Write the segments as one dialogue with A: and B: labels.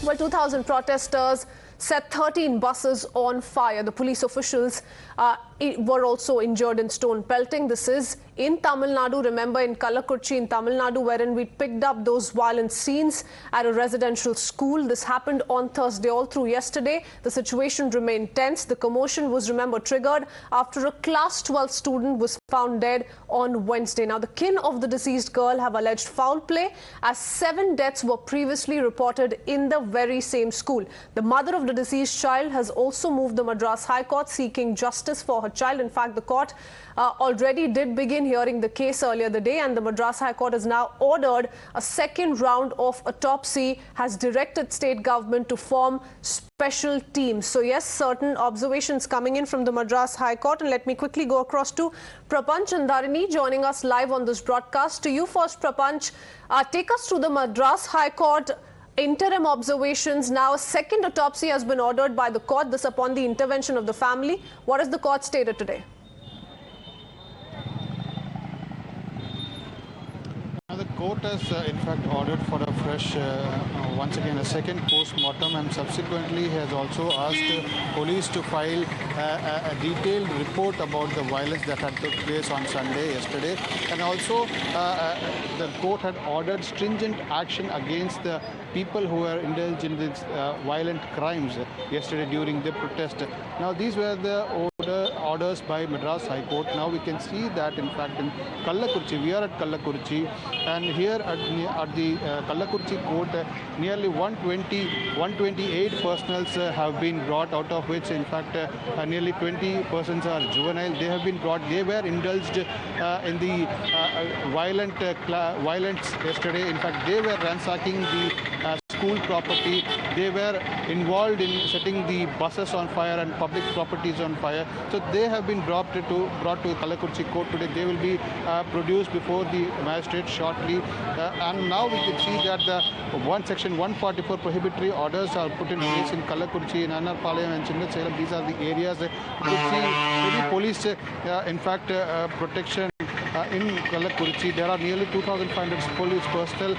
A: Well, 2,000 protesters set 13 buses on fire. The police officials were also injured in stone pelting. This is in Tamil Nadu. Remember, in Kallakurichi in Tamil Nadu, wherein we picked up those violent scenes at a residential school. This happened on Thursday all through yesterday. The situation remained tense. The commotion was, remember, triggered after a class 12 student was found dead on Wednesday. Now, the kin of the deceased girl have alleged foul play, as 7 deaths were previously reported in the very same school. The mother of the deceased child has also moved the Madras High Court seeking justice for her child. In fact, the court already did begin hearing the case earlier the day, and the Madras High Court has now ordered a second round of autopsy, has directed state government to form special teams. So yes, certain observations coming in from the Madras High Court, and let me quickly go across to Prapanch and Dharini joining us live on this broadcast. To you first, Prapanch, take us through the Madras High Court interim observations. Now, a second autopsy has been ordered by the court, this upon the intervention of the family. What has the court stated today?
B: The court has in fact ordered for a fresh, once again a second post-mortem, and subsequently has also asked police to file a detailed report about the violence that had took place on Sunday yesterday, and also the court had ordered stringent action against the people who were indulged in these violent crimes yesterday during the protest. Now, these were the orders by Madras High Court. Now we can see that in fact in Kallakurichi, we are at Kallakurichi, and here at the Kallakurichi court, nearly 128 personals have been brought, out of which in fact nearly 20 persons are juvenile. They have been brought. They were indulged in the violence yesterday. In fact, they were ransacking the school property. They were involved in setting the buses on fire and public properties on fire. So they have been brought to Kallakurichi court today. They will be produced before the magistrate shortly. And now we can see that the section 144 prohibitory orders are put in place in Kallakurichi, in Annarpalayam and Chinnathaselam. These are the areas that you could see heavy police in fact protection in Kallakurichi. There are nearly 2,500 police personnel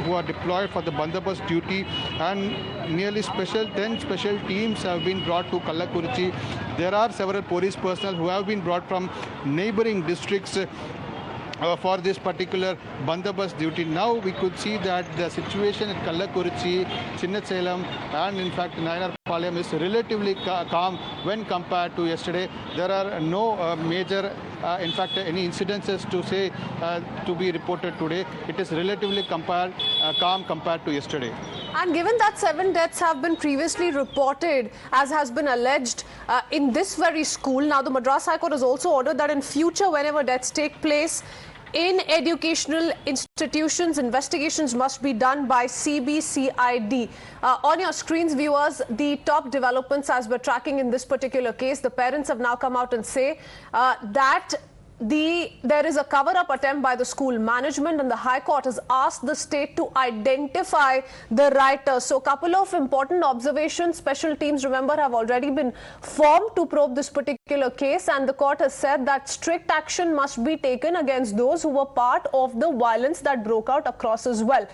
B: who are deployed for the bandobast duty, and nearly 10 special teams have been brought to Kallakurichi. There are several police personnel who have been brought from neighboring districts for this particular bandobast duty. Now we could see that the situation at Kallakurichi, Chinnathaselam and in fact Nayarpalayam is relatively calm when compared to yesterday. There are no major in fact any incidences to say to be reported today. It is relatively calm compared to yesterday.
A: And given that 7 deaths have been previously reported, as has been alleged in this very school, now the Madras High Court has also ordered that in future, whenever deaths take place in educational institutions, investigations must be done by CBCID. On your screens, viewers, the top developments as we're tracking in this particular case, the parents have now come out and say that there is a cover-up attempt by the school management, and the High Court has asked the state to identify the writers. So a couple of important observations. Special teams, remember, have already been formed to probe this particular case, and the court has said that strict action must be taken against those who were part of the violence that broke out across as well.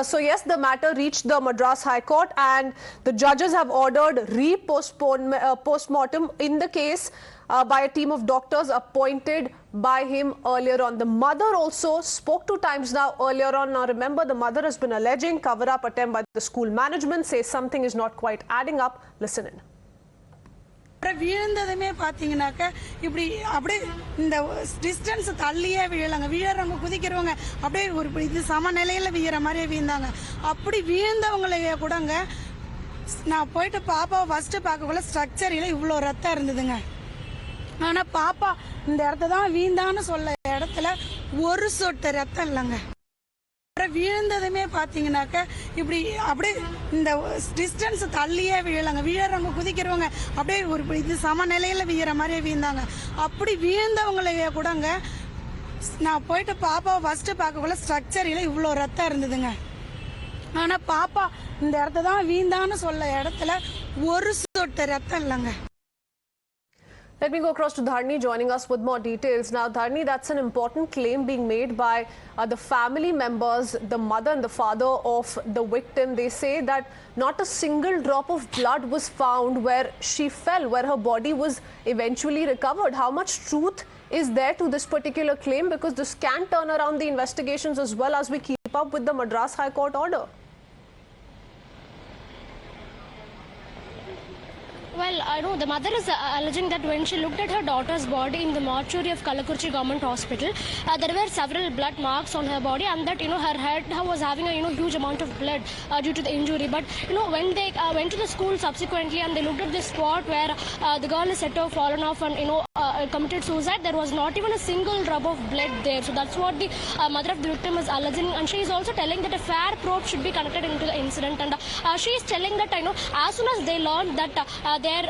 A: So yes, the matter reached the Madras High Court, and the judges have ordered post-mortem in the case by a team of doctors appointed by him earlier on. The mother also spoke 2 times now earlier on. Now remember, the mother has been alleging cover-up attempt by the school management, says something is not quite adding up. Listen in.
C: வீழ்ந்ததுமே பாத்தீங்கன்னாக்க இப்படி அப்படியே இந்த distance தள்ளியே வீழாங்க. வீழறவங்க குதிக்கிறவங்க அப்படியே ஒரு இது சமநிலையில வீழற மாதிரியே வீழ்ந்தாங்க. அப்படி வீழ்ந்தவங்களையே கூடங்க நான் போயிட்டு பாப்பாவை ஃபர்ஸ்ட் பார்க்கக்குள்ள ஸ்ட்ரக்சரில் இவ்வளோ ரத்தம் இருந்ததுங்க. ஆனால் பாப்பா இந்த இடத்த தான் வீந்தான்னு சொல்ல இடத்துல ஒரு சொட்டு ரத்தம் இல்லைங்க. வீழ்ந்ததுமே பார்த்தீங்கன்னாக்க இப்படி அப்படியே இந்த டிஸ்டன்ஸ் தள்ளியே வீழாங்க. வீழறவங்க குதிக்கிறவங்க அப்படியே ஒரு இது சமநிலையில் வீழற மாதிரியே வீழ்ந்தாங்க. அப்படி வீழ்ந்தவங்களையே கூடங்க நான் போயிட்டு பாப்பாவை ஃபர்ஸ்ட் பார்க்கக்குள்ள ஸ்ட்ரக்சரில் இவ்வளோ ரத்தம் இருந்ததுங்க. ஆனால் பாப்பா இந்த இடத்த தான் வீந்தான்னு சொல்ல இடத்துல ஒரு சொட்டு ரத்தம் இல்லைங்க.
A: Let me go across to Dharni joining us with more details. Now, Dharni, that's an important claim being made by the family members, the mother and the father of the victim. They say that not a single drop of blood was found where she fell, where her body was eventually recovered. How much truth is there to this particular claim? Because this can turn around the investigations as well as we keep up with the Madras High Court order.
D: Well, I know the mother is alleging that when she looked at her daughter's body in the mortuary of Kallakurichi Government Hospital, there were several blood marks on her body, and that her head was having a huge amount of blood due to the injury. But when they went to the school subsequently and they looked at the spot where the girl is said to have fallen off and committed suicide, there was not even a single drop of blood there. So that's what the mother of the victim is alleging, and she is also telling that a fair probe should be conducted into the incident. And she is telling that as soon as they learned that their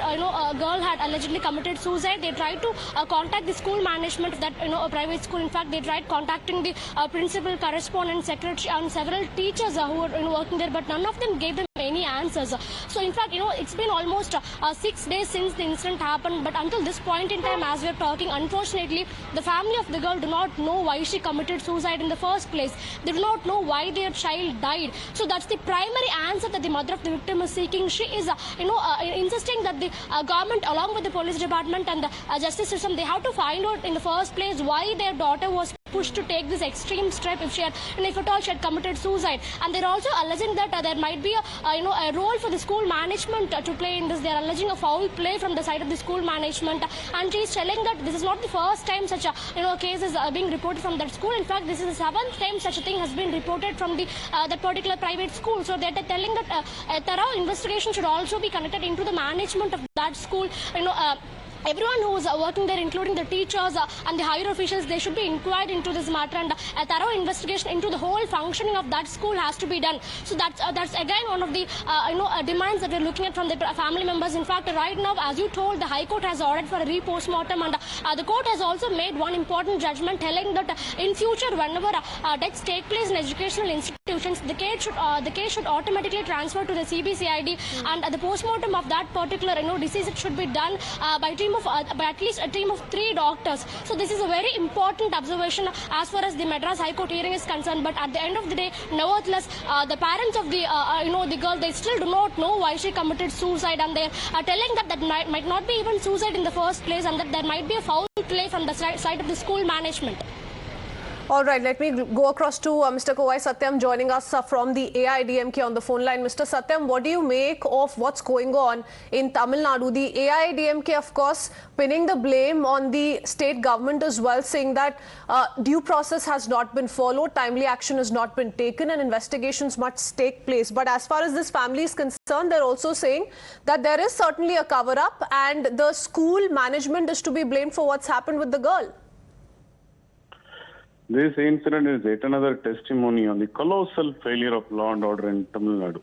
D: girl had allegedly committed suicide, they tried to contact the school management of that a private school. In fact, they tried contacting the principal, correspondent, secretary and several teachers who were working there, but none of them gave them any answers. So in fact, it's been almost 6 days since the incident happened, but until this point in time, as we're talking, unfortunately, the family of the girl do not know why she committed suicide in the first place. They do not know why their child died. So that's the primary answer that the mother of the victim is seeking. She is insisting that the government, along with the police department and the justice system, they have to find out in the first place why their daughter was pushed to take this extreme step if at all she had committed suicide. And they're also alleging that there might be a role for the school management to play in this. They're alleging a foul play from the side of the school management, and she's telling that this is not the first time such a case is being reported from that school. In fact, this is the 7th time such a thing has been reported from the that particular private school. So they're telling that a thorough investigation should also be conducted into the management of that school. Everyone who is working there, including the teachers and the higher officials, they should be inquired into this matter, and a thorough investigation into the whole functioning of that school has to be done. So that's again one of the demands that we're looking at from the family members. In fact, right now, as you told, the High Court has ordered for a re-postmortem, and the court has also made one important judgment telling that in future, whenever deaths take place in educational institutions, the case should automatically transfer to the CBCID, and the postmortem of that particular deceased should be done by at least a team of 3 doctors. So this is a very important observation as far as the Madras High Court hearing is concerned. But at the end of the day, nevertheless, the parents of the girl, they still do not know why she committed suicide, and they are telling that might not be even suicide in the first place, and that there might be a foul play from the side of the school management.
A: All right, let me go across to Mr. Kovai Satyam joining us from the AIDMK on the phone line. Mr. Satyam, what do you make of what's going on in Tamil Nadu? The AIDMK, of course, pinning the blame on the state government as well, saying that due process has not been followed, timely action has not been taken, and investigations must take place. But as far as this family is concerned, they're also saying that there is certainly a cover-up and the school management is to be blamed for what's happened with the girl.
E: This incident is yet another testimony on the colossal failure of law and order in Tamil Nadu.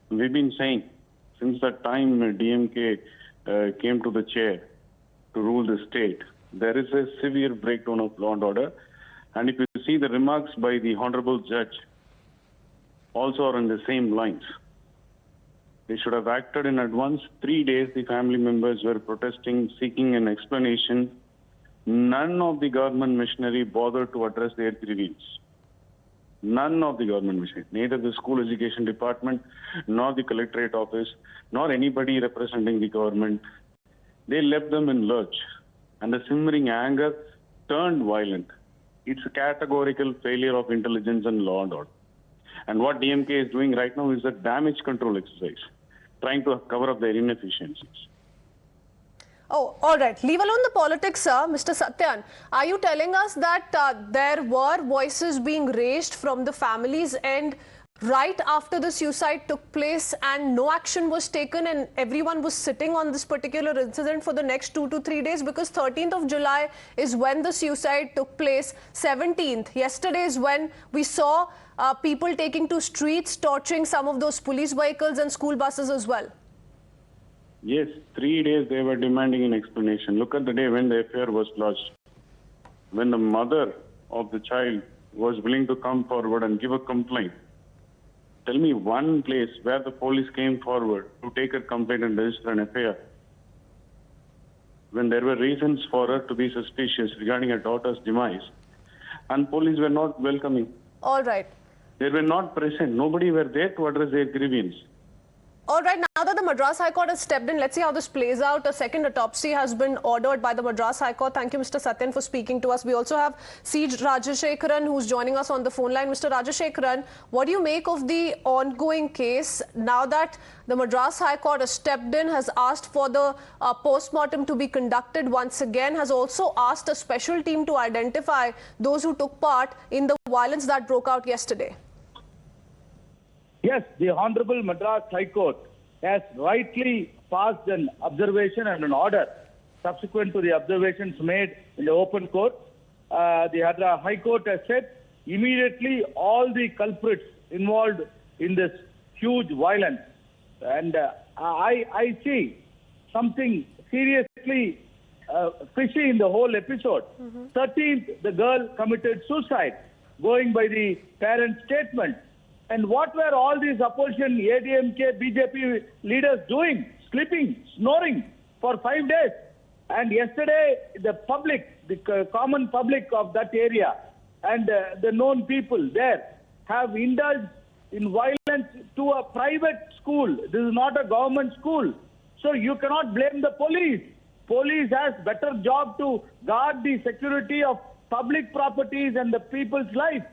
E: We've been saying since the time DMK came to the chair to rule the state, there is a severe breakdown of law and order. And if you see the remarks by the Honorable Judge, also are on the same lines. They should have acted in advance. 3 days the family members were protesting, seeking an explanation. None of the government machinery bothered to address their grievances. None of the government machinery, neither the school education department, nor the collectorate office, nor anybody representing the government. They left them in lurch, and the simmering anger turned violent. It's a categorical failure of intelligence and law and order. And what DMK is doing right now is a damage control exercise, trying to cover up their inefficiencies.
A: Oh, all right. Leave alone the politics, sir. Mr. Satyan, are you telling us that there were voices being raised from the families and right after the suicide took place and no action was taken and everyone was sitting on this particular incident for the next 2 to 3 days? Because 13th of July is when the suicide took place. 17th, yesterday is when we saw people taking to streets, torching some of those police vehicles and school buses as well.
E: Yes, 3 days they were demanding an explanation. Look at the day when the affair was lodged. When the mother of the child was willing to come forward and give a complaint. Tell me one place where the police came forward to take a complaint and register an affair. when there were reasons for her to be suspicious regarding her daughter's demise, and police were not welcoming.
A: All right.
E: They were not present. Nobody were there to address their grievance.
A: All right, now that the Madras High Court has stepped in, let's see how this plays out. A second autopsy has been ordered by the Madras High Court. Thank you, Mr. Satyan, for speaking to us. We also have C. Rajashekharan, who's joining us on the phone line. Mr. Rajashekharan, what do you make of the ongoing case now that the Madras High Court has stepped in, has asked for the post-mortem to be conducted once again, has also asked a special team to identify those who took part in the violence that broke out yesterday?
F: Yes, the Honorable Madras High Court has rightly passed an observation and an order subsequent to the observations made in the open court. The High Court has said immediately all the culprits involved in this huge violence. And I see something seriously fishy in the whole episode. 13th, the girl committed suicide, going by the parent's statement. And what were all these opposition ADMK, BJP leaders doing? Sleeping, snoring for 5 days. And yesterday, the public, the common public of that area and the known people there have indulged in violence to a private school. This is not a government school. So you cannot blame the police. Police has better job to guard the security of public properties and the people's life.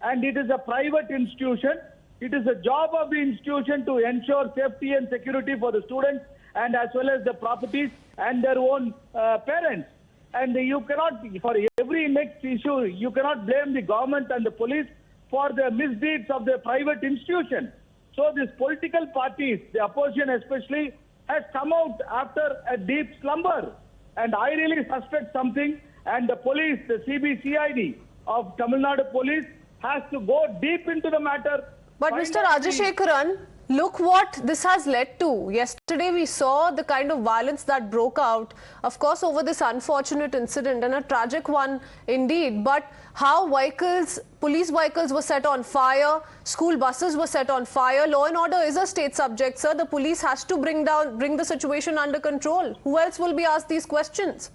F: And it is a private institution. It is a job of the institution to ensure safety and security for the students and as well as the properties and their own parents. And you cannot, for every next issue, you cannot blame the government and the police for the misdeeds of the private institution. So these political parties, the opposition especially, has come out after a deep slumber. And I really suspect something, and the police, the CBCID of Tamil Nadu police, has to go deep into the matter.
A: But Mr. Rajashekharan, look what this has led to. Yesterday we saw the kind of violence that broke out, of course, over this unfortunate incident, and a tragic one indeed. But how vehicles, police vehicles were set on fire, school buses were set on fire. Law and order is a state subject, sir. The police has to bring the situation under control. Who else will be asked these questions?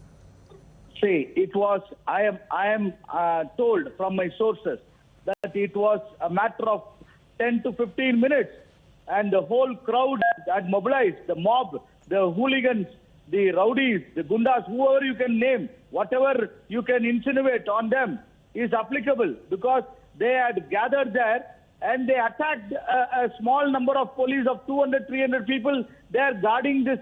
F: See, it was, I am told from my sources that it was a matter of 10 to 15 minutes. And the whole crowd had mobilized, the mob, the hooligans, the rowdies, the gundas, whoever you can name, whatever you can insinuate on them is applicable, because they had gathered there and they attacked a small number of police of 200, 300 people there guarding this,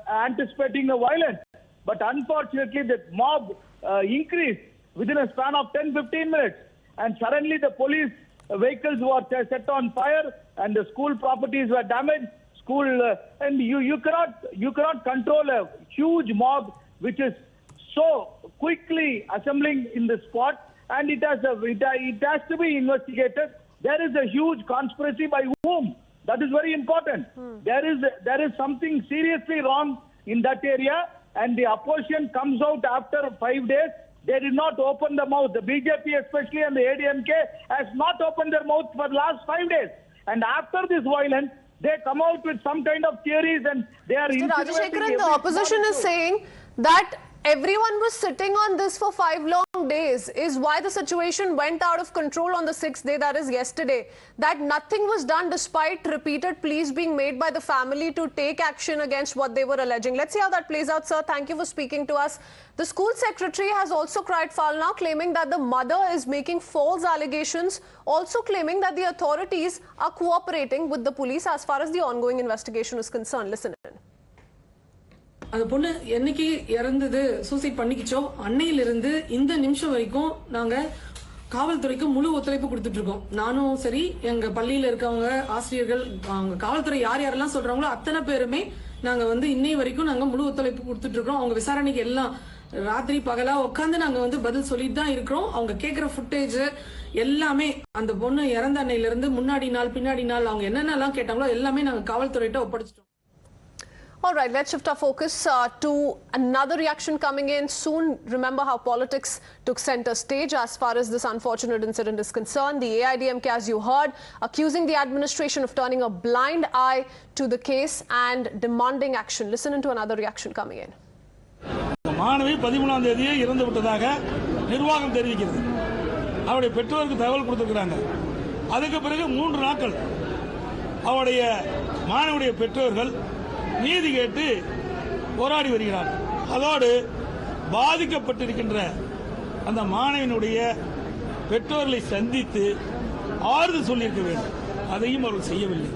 F: anticipating the violence. But unfortunately, the mob increased within a span of 10, 15 minutes. And suddenly the police vehicles were set on fire and the school properties were damaged. And you cannot control a huge mob which is so quickly assembling in the spot, and it has to be investigated. There is a huge conspiracy by whom? That is very important. There is something seriously wrong in that area, and the opposition comes out after 5 days. They did not open the mouth. The BJP especially and the ADMK has not opened their mouth for the last 5 days. And after this violence, they come out with some kind of theories and they are
A: Mr. Rajashekharan, the opposition is saying that everyone was sitting on this for 5 long days, is why the situation went out of control on the 6th day, that is yesterday. That nothing was done despite repeated pleas being made by the family to take action against what they were alleging. Let's see how that plays out, sir. Thank you for speaking to us. The school secretary has also cried foul now, claiming that the mother is making false allegations, also claiming that the authorities are cooperating with the police as far as the ongoing investigation is concerned. Listen in.
G: அந்த பொண்ணு என்னைக்கு இறந்தது suicide பண்ணிக்கிச்சோ அன்னையிலிருந்து இந்த நிமிஷம் வரைக்கும் நாங்க காவல்துறைக்கு முழு ஒத்துழைப்பு கொடுத்துட்டு இருக்கோம். நானும் சரி, எங்க பள்ளியில இருக்கவங்க, ஆசிரியர்கள், அவங்க காவல்துறை யார் யாரெல்லாம் சொல்றாங்களோ அத்தனை பேருமே நாங்க இன்னை வரைக்கும் நாங்க முழு ஒத்துழைப்பு கொடுத்துட்டு இருக்கோம். அவங்க விசாரணைக்கு எல்லாம் ராத்திரி பகலா உட்காந்து நாங்க பதில் சொல்லிட்டு தான் இருக்கிறோம். அவங்க கேட்கிற ஃபுட்டேஜ் எல்லாமே அந்த பொண்ணு இறந்த அன்னையில இருந்து முன்னாடி நாள் பின்னாடி நாள் அவங்க என்னென்னலாம் கேட்டாங்களோ எல்லாமே நாங்க காவல்துறையிட்ட ஒப்படைச்சிட்டோம்.
A: All right, let's shift our focus to another reaction coming in soon. Remember how politics took center stage as far as this unfortunate incident is concerned. The AIDMK, as you heard, accusing the administration of turning a blind eye to the case and demanding action. Listen into another reaction coming in.
H: மாணவி 13ஆம் தேதியே இறந்து விட்டதாக நிர்வாகம் தெரிவிக்கிறது. அவருடைய பெற்றோருக்கு தகவல் கொடுத்திருக்கிறாங்க. அதுக்கு பிறகு 3 நாட்கள் அவருடைய மாணவியுடைய பெற்றோர்கள் நீதி கேட்டு போராடி வருகிறார்கள். அதோடு பாதிக்கப்பட்டிருக்கின்ற அந்த மாணவியினுடைய பெற்றோர்களை சந்தித்து ஆறுதல் சொல்லியிருக்க வேண்டும். அதையும் அவர்கள் செய்யவில்லை.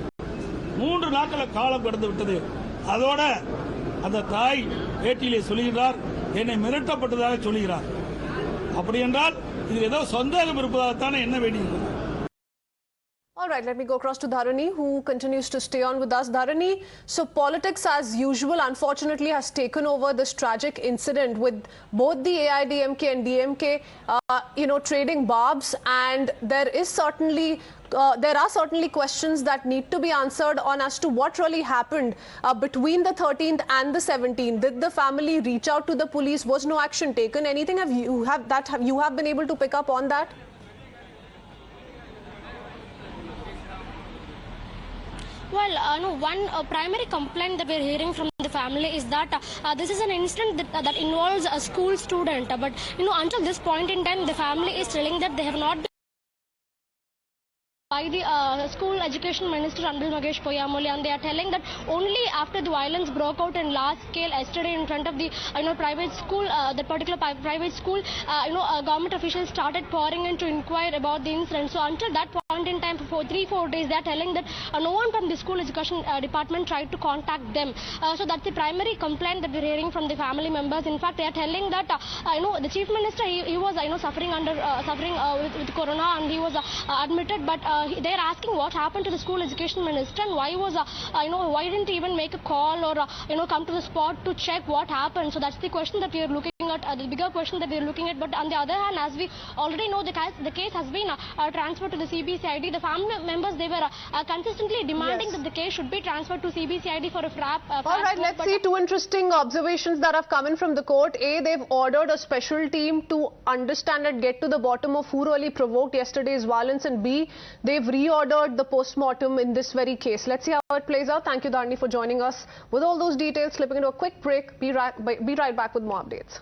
H: 3 நாட்கள் காலம் கடந்து விட்டது. அதோட அந்த தாய் பேட்டியிலே சொல்லுகிறார், என்னை மிரட்டப்பட்டதாக சொல்லுகிறார். அப்படி என்றால் இதில் ஏதோ சந்தேகம் இருப்பதாகத்தானே என்ன வேண்டியிருக்கிறது.
A: All right, let me go across to Dharani, who continues to stay on with us. Dharani, so politics as usual, unfortunately, has taken over this tragic incident with both the AIDMK and DMK, trading barbs, and there are certainly questions that need to be answered on as to what really happened between the 13th and the 17th. Did the family reach out to the police? Was no action taken? Anything you have been able to pick up on that?
D: Well, one primary complaint that we're hearing from the family is that this is an incident that involves a school student. But, until this point in time, the family is telling that they have not been by the school education minister Andal Magesh Poyamoli, and they are telling that only after the violence broke out in large scale yesterday in front of the private school, that particular private school, government officials started pouring in to inquire about the incident. So until that point in time, for 3-4 days, they are telling that no one from the school education department tried to contact them. So that's the primary complaint that we're hearing from the family members. In fact, they are telling that the chief minister, he was suffering with corona, and he was admitted, but they are asking what happened to the school education minister, and why didn't he even make a call or come to the spot to check what happened. So that's the question that we are looking at, the bigger question that we are looking at. But on the other hand, as we already know, the case has been transferred to the CBCID. The family members, they were consistently demanding that the case should be transferred to CBCID for a
A: all right, let's see 2 interesting observations that have come in from the court. A, they've ordered a special team to understand and get to the bottom of who really provoked yesterday's violence, and B, they've reordered the post-mortem in this very case. Let's see how it plays out. Thank you, Dharani, for joining us with all those details. Slipping into a quick break. Be right back with more updates.